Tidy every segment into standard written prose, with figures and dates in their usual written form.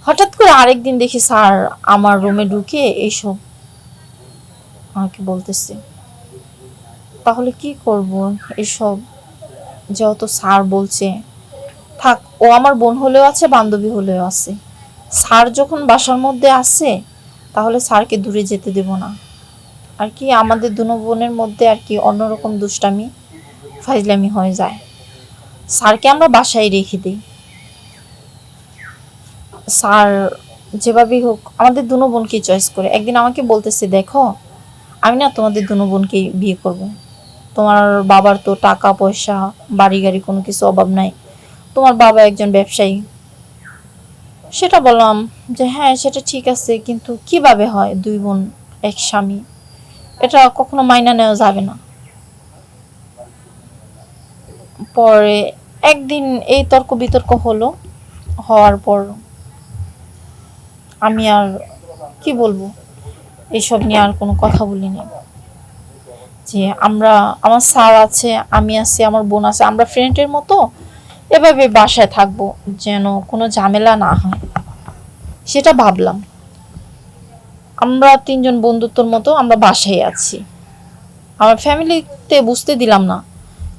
হঠাৎ করে আরেকদিন দেখি স্যার আমার রুমে ঢুকে এইসব আমাকে বলতেছে। তাহলে কি করব? এসব যেহেতু স্যার বলছে, থাক, ও আমার বোন হলেও আছে, বান্ধবী হলেও আছে। স্যার যখন বাসার মধ্যে আছে, তাহলে স্যারকে দূরে যেতে দেব না। আর কি আমাদের দুনো বোনের মধ্যে আর কি অন্যরকম দুষ্টামি ফাইজলামি হয়ে যায়। স্যারকে আমরা বাসায় রেখে দিই। স্যার যেভাবেই হোক আমাদের দুনো বোনকে চয়েস করে। একদিন আমাকে বলতেছে, দেখো আমি না তোমাদের দুনো বোনকে বিয়ে করব। তোমার বাবার তো টাকা পয়সা বাড়ি গাড়ি কোনো কিছু অভাব নাই, তোমার বাবা একজন ব্যবসায়ী। সেটা বললাম যে হ্যাঁ সেটা ঠিক আছে, কিন্তু কিভাবে হয় দুই বোন এক স্বামী? এটা কখনো মাইনা নেওয়া যাবে না। পরে একদিন এই তর্ক বিতর্ক হলো। হওয়ার পর আমি আর কি বলবো, এইসব নিয়ে আর কোনো কথা বলিনি। যে আমরা, আমার স্যার আছে, আমি আছি, আমার বোন আছে, আমরা ফ্রেন্ডের মতো এভাবে বাসায় থাকবো, যেন কোনো ঝামেলা না হয়, সেটা ভাবলাম। আমরা তিনজন বন্ধুত্বর মতো আমরা বাসায় আছি। আমার ফ্যামিলিতে বুঝতে দিলাম না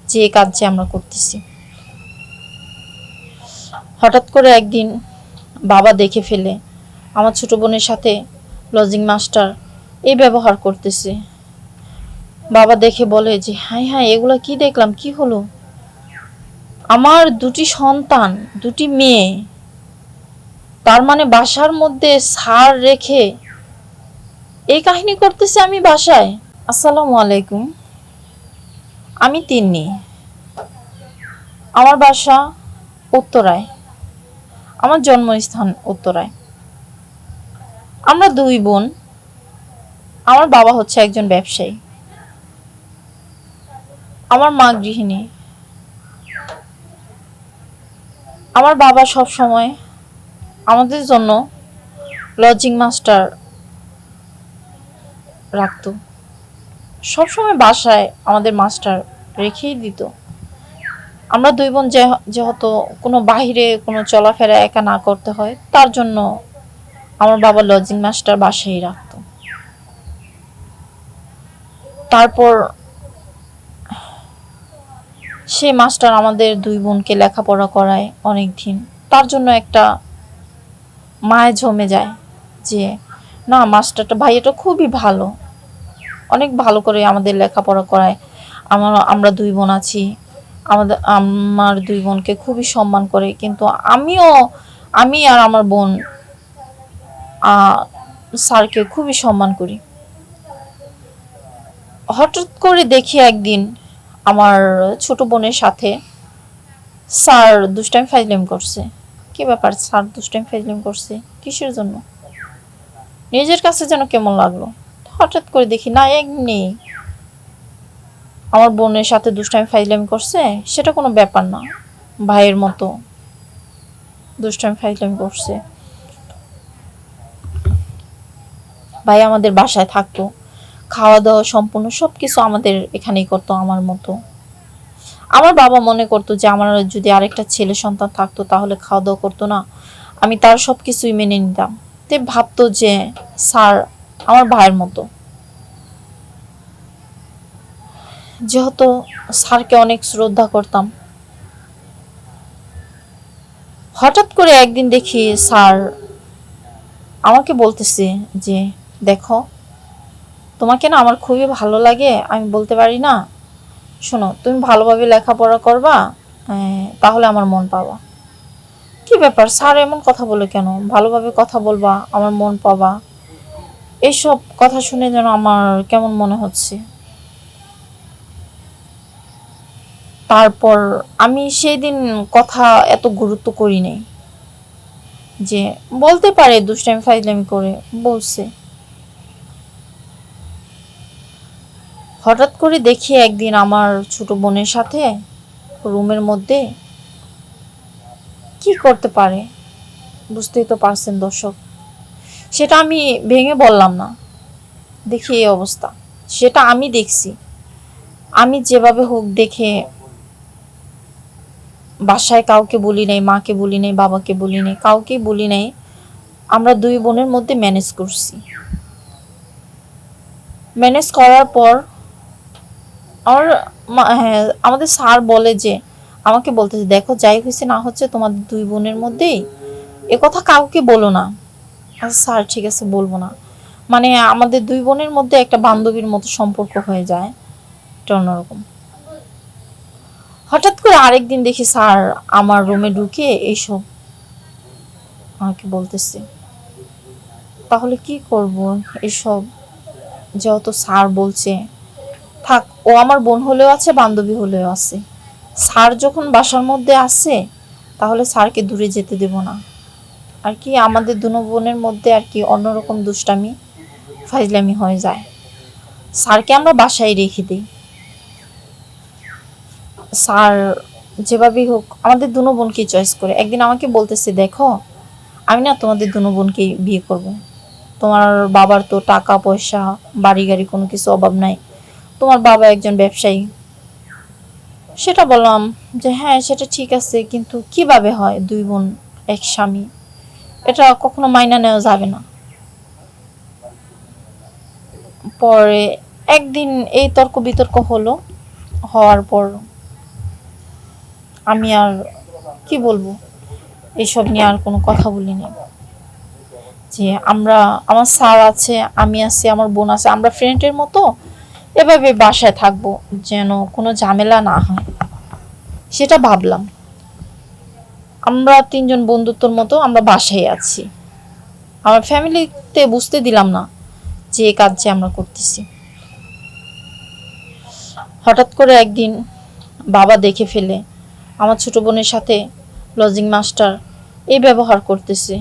যে এই কাজ যে আমরা করতেছি। হঠাৎ করে একদিন বাবা দেখে ফেলে আমার ছোট বোনের সাথে লজিং মাস্টার এই ব্যবহার করতেছে। বাবা দেখে বলে যে হাই হাই, এগুলা কি দেখলাম, কি হলো? আমার দুটি সন্তান, দুটি মেয়ে, তার মানে বাসার মধ্যে সার রেখে এই কাহিনী করতেছে আমি বাসায়। আসসালামু আলাইকুম, আমি তিন্নি। আমার বাসা উত্তরায়, আমার জন্মস্থান উত্তরায়। আমরা দুই বোন। আমার বাবা হচ্ছে একজন ব্যবসায়ী, আমার মা গৃহিণী। আমার বাবা সব সময় আমাদের জন্য লজিং মাস্টার রাখতো। সবসময় বাসায় আমাদের মাস্টার রেখেই দিত। আমরা দুই বোন যেহেতু কোনো বাহিরে কোনো চলাফেরা একা না করতে হয়, তার জন্য আমার বাবা লজিং মাস্টার বাসায় রাখতো। তারপর সে মাস্টার আমাদের দুই বোনকে লেখাপড়া করায় অনেক দিন। তার জন্য একটা মায় জমে যায় যে না, মাস্টারটা ভাইয়াটা খুবই ভালো, অনেক ভালো করে আমাদের লেখাপড়া করায়। আমরা দুই বোন আছি, আমার দুই বোনকে খুবই সম্মান করে। কিন্তু আমি আর আমার বোন স্যারকে খুবই সম্মান করি। হঠাৎ করে দেখি একদিন আমার ছোট বোনের সাথে স্যার দুষ্টাইম ফাইজলাম করছে। কি ব্যাপার, স্যার দুষ্টাইম ফাইজলাম করছে কিসের জন্য? নিজের কাছে যেন কেমন লাগলো। হঠাৎ করে দেখি না, এমনি আমার বোনের সাথে দুষ্টাইম ফাইজলাম করছে, সেটা কোনো ব্যাপার না, ভাইয়ের মতো দুষ্টাইম ফাইজলাম করছে। ভাই আমাদের বাসায় থাকতো, খাওয়া দাওয়া সম্পূর্ণ সবকিছু আমাদের এখানেই করতো আমার মতো। আমার বাবা মনে করতো যে আমার যদি আরেকটা ছেলে সন্তান থাকতো তাহলে খাওয়া দাওয়া করতো না, আমি তার সবকিছুই মেনে নিতাম। তে ভাবতো যে স্যার আমার ভাইয়ের মতো। যেহেতু স্যারকে অনেক শ্রদ্ধা করতাম, হঠাৎ করে একদিন দেখি স্যার আমাকে বলতেছে যে দেখো, তোমাকে না আমার খুবই ভালো লাগে, আমি বলতে পারি না, শোনো তুমি ভালোভাবে লেখাপড়া করবা, তাহলে আমার মন পাবা। কি ব্যাপার স্যার এমন কথা বলে কেন? ভালোভাবে কথা বলবা, আমার মন পাবা। এইসব কথা শুনে যেন আমার কেমন মনে হচ্ছে। তারপর আমি সেই দিন কথা এত গুরুত্ব করি নাই, যে বলতে পারে দুষ্টাইম ফাইজলামি করে বলছে। হঠাৎ করে দেখি একদিন আমার ছোট বোনের সাথে রুমের মধ্যে কি করতে পারে, বুঝতেই তো পারছেন দর্শক। সেটা আমি ভেঙে বললাম না, দেখি এই অবস্থা। সেটা আমি দেখছি, আমি যেভাবে হোক দেখে বাসায় কাউকে বলি নাই, মাকে বলি নাই, বাবাকে বলি নাই, কাউকেই বলি নাই আমরা দুই বোনের মধ্যে ম্যানেজ করছি। ম্যানেজ করার পর আমার হ্যাঁ, আমাদের স্যার বলে যে আমাকে বলতেছে, দেখো যাই হয়েছে না হচ্ছে তোমাদের দুই বোনের মধ্যেই, এ কথা কাউকে বলো না। আচ্ছা স্যার ঠিক আছে বলবো না। মানে আমাদের দুই বোনের মধ্যে একটা বান্ধবীর মতো সম্পর্ক হয়ে যায়, এটা অন্যরকম। হঠাৎ করে আরেকদিন দেখি স্যার আমার রুমে ঢুকে এইসব আমাকে বলতেছে। তাহলে কি করব, এসব যেহেতু স্যার বলছে, থাক, ও আমার বোন হলেও আছে, বান্ধবী হলেও আছে। স্যার যখন বাসার মধ্যে আছে তাহলে স্যারকে দূরে যেতে দেব না। আর কি আমাদের দুনো বোনের মধ্যে আর কি অন্যরকম দুষ্টামি ফাইজলামি হয়ে যায়। স্যারকে আমরা বাসায় রেখে দিই। স্যার যেভাবেই হোক আমাদের দুনো বোনকে চয়েস করে। একদিন আমাকে বলতেছে, দেখো আমি না তোমাদের দুনো বোনকেই বিয়ে করব। তোমার বাবার তো টাকা পয়সা বাড়ি গাড়ি কোনো কিছু অভাব নাই, তোমার বাবা একজন ব্যবসায়ী। সেটা বললাম যে হ্যাঁ সেটা ঠিক আছে, কিন্তু কিভাবে হয় দুই বোন এক স্বামী, এটা কখনো মাইনা নেওয়া যাবে না। পরে একদিন এই তর্ক বিতর্ক হলো, হওয়ার পর আমি আর কি বলবো, এসব নিয়ে আর কোনো কথা বলিনি। যে আমরা, আমার স্যার আছে, আমি আছি, আমার বোন আছে, আমরা ফ্রেন্ডের মতো এভাবে বাসায় থাকবো, যেন কোনো ঝামেলা না হয় সেটা ভাবলাম। আমরা তিনজন বন্ধুত্বর মতো আমরা বাসায় আছি। আমার ফ্যামিলিতে বুঝতে দিলাম না যে এই কাজ যে আমরা করতেছি। হঠাৎ করে একদিন বাবা দেখে ফেলে আমার ছোট বোনের সাথে লজিং মাস্টার এই ব্যবহার করতেছে।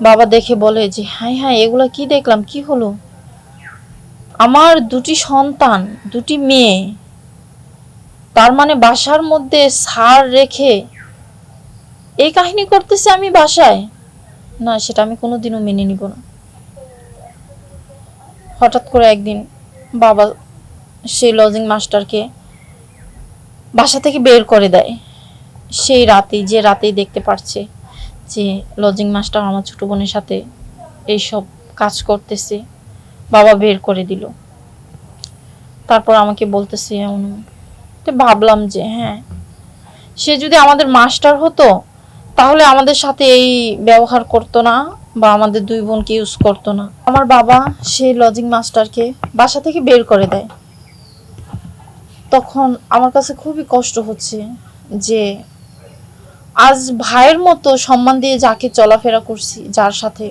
বাবা দেখে বলে যে হাই হাই এগুলা কি দেখলাম, কি হলো, আমার দুটি সন্তান, দুটি মেয়ে, তার মানে বাসার মধ্যে সার রেখে এই কাহিনী করতেছে আমি বাসায়, না সেটা আমি কোনোদিনও মেনে নিব না। হঠাৎ করে একদিন বাবা সেই লজিং মাস্টারকে বাসা থেকে বের করে দেয়। সেই রাতেই, যে রাতেই দেখতে পারছে যে লজিং মাস্টার আমার ছোট বোনের সাথে এইসব কাজ করতেছে, বাবা বের করে দিল। তারপর আমাকে বলতেছে, তো ভাবলাম যে হ্যাঁ, সে যদি আমাদের মাস্টার হতো তাহলে আমাদের সাথে এই ব্যবহার করতো না, বা আমাদের দুই বোনকে ইউজ করতো না। আমার বাবা সেই লজিং মাস্টারকে বাসা থেকে বের করে দেয়। তখন আমার কাছে খুবই কষ্ট হচ্ছে যে আজ ভাইয়ের মতো সম্মান দিয়ে যাকে চলাফেরা করছি, যার সাথে,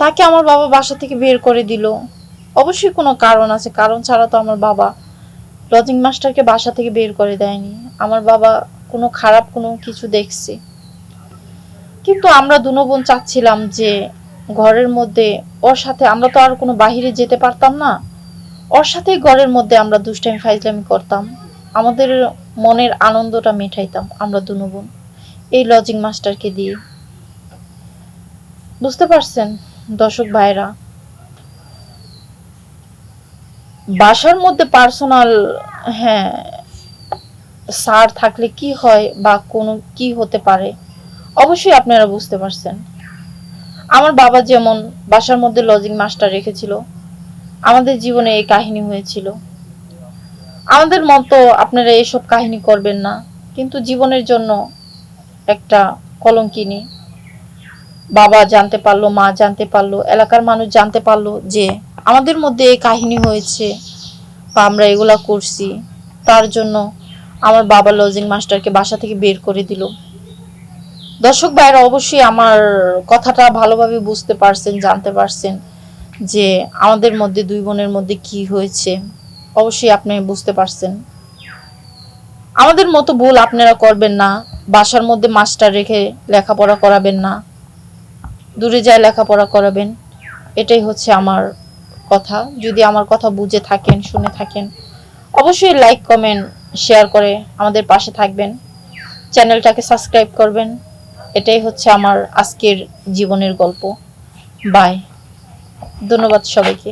তাকে আমার বাবা বাসা থেকে বের করে দিল। অবশ্যই কোনো কারণ আছে, কারণ ছাড়া তো আমার বাবা লজিং মাস্টারকে বাসা থেকে বের করে দেয়নি। আমার বাবা কোনো খারাপ কোনো কিছু দেখছে। কিন্তু আমরা দুনো বোন চাচ্ছিলাম যে ঘরের মধ্যে ওর সাথে, আমরা তো আর কোনো বাহিরে যেতে পারতাম না, ওর সাথে ঘরের মধ্যে আমরা দুষ্টামি ফাইজলামি করতাম, আমাদের মনের আনন্দটা মেটাইতাম আমরা দুনো বোন এই লজিং মাস্টারকে দিয়ে। বুঝতে পারছেন দর্শক ভাইরা, বাসার মধ্যে পার্সোনাল, হ্যাঁ, স্যার থাকলে কি হয় বা কোনো কি হতে পারে অবশ্যই আপনারা বুঝতে পারছেন। আমার বাবা যেমন বাসার মধ্যে লজিং মাস্টার রেখেছিল, আমাদের জীবনে এই কাহিনী হয়েছিল। আমাদের মতো আপনারা এসব কাহিনী করবেন না, কিন্তু জীবনের জন্য একটা কলঙ্কিনী। বাবা জানতে পারলো, মা জানতে পারলো, এলাকার মানুষ জানতে পারলো যে আমাদের মধ্যে এই কাহিনী হয়েছে বা আমরা এগুলা করছি, তার জন্য আমার বাবা লজিং মাস্টারকে বাসা থেকে বের করে দিল। দর্শক ভাইরা অবশ্যই আমার কথাটা ভালোভাবে বুঝতে পারছেন, জানতে পারছেন যে আমাদের মধ্যে দুই বোনের মধ্যে কি হয়েছে, অবশ্যই আপনি বুঝতে পারছেন। আমাদের মতো ভুল আপনারা করবেন না, বাসার মধ্যে মাস্টার রেখে লেখাপড়া করাবেন না, দূরে যায় লেখাপড়া করাবেন। এটাই হচ্ছে আমার কথা। যদি আমার কথা বুঝে থাকেন, শুনে থাকেন, অবশ্যই লাইক কমেন্ট শেয়ার করে আমাদের পাশে থাকবেন, চ্যানেলটাকে সাবস্ক্রাইব করবেন। এটাই হচ্ছে আমার আজকের জীবনের গল্প। বাই, ধন্যবাদ সবাইকে।